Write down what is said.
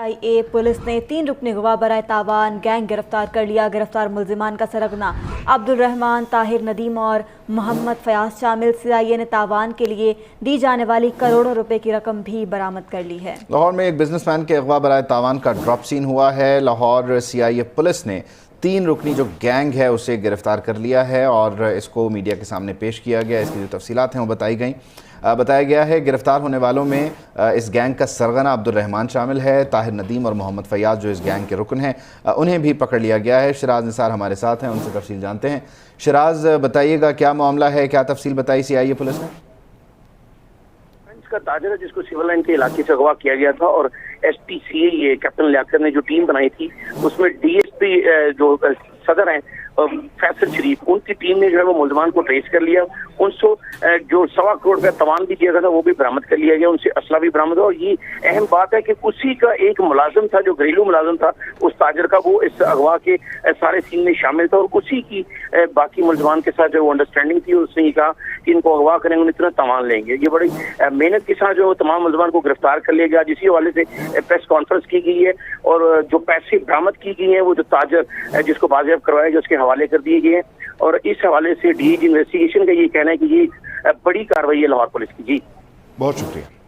CIA police ने 3 रुकनी गवाह बराए तावान गैंग गिरफ्तार कर लिया। गिरफ्तार मुल्जिमान का सरगना अब्दुल रहमान, ताहिर नदीम और मोहम्मद फयाज शामिल। CIA ने तावान के लिए दी जाने वाली करोड़ों रुपए की रकम भी बरामद कर ली है। लाहौर में एक बिजनेसमैन के अगवा बराए तावान का ड्रॉप सीन हुआ है। लाहौर CIA पुलिस ने 3 रुकनी जो गैंग है उसे गिरफ्तार कर लिया है और इसको मीडिया के सामने पेश किया गया। इसकी जो तफसीलात हैं वो बताई गई। बताया गया है गिरफ्तार होने वालों में इस गैंग का सरगना अब्दुल रहमान शामिल है। ताहिर नदीम और मोहम्मद फयाज जो इस गैंग के रुकन हैं उन्हें भी पकड़ लिया गया है। शिराज निसार हमारे साथ हैं, उनसे तफसील जानते हैं। शिराज, बताइएगा क्या मामला है, क्या तफसील बताई CIA पुलिस ने? का ताजर है जिसको सिविल लाइन के इलाके से अगवा किया गया था और SPCA कैप्टन लियाकत ने जो टीम बनाई थी उसमें DSP जो सदर हैं फैसल शरीफ, उनकी टीम ने जो है वो मुल्जिमान को ट्रेस कर लिया। उनसे जो 1.25 करोड़ रुपया तवान भी दिया गया था वो भी बरामद कर लिया गया। उनसे असला भी बरामद हुआ और ये अहम बात है कि उसी का एक मुलाजिम था जो घरेलू मुलाजिम था उस ताजर का, वो इस अगवा के सारे सीन में शामिल था और उसी की बाकी मुल्जिमान के साथ जो अंडरस्टैंडिंग थी। उसने ये कहा कि इनको अगवा करेंगे, उन्हें इतना तवान लेंगे। ये बड़ी मेहनत के साथ जो तमाम मुल्जिमान को गिरफ्तार कर लिया गया, जिसी हवाले से प्रेस कॉन्फ्रेंस की गई है और जो पैसे बरामद की गई है वो जो ताजर जिसको बाजियाब करवाया गया उसके हवाले कर दिए गए हैं। और इस हवाले से DIG इन्वेस्टिगेशन का ये कहना है कि ये बड़ी कार्रवाई है लाहौर पुलिस की। जी बहुत शुक्रिया।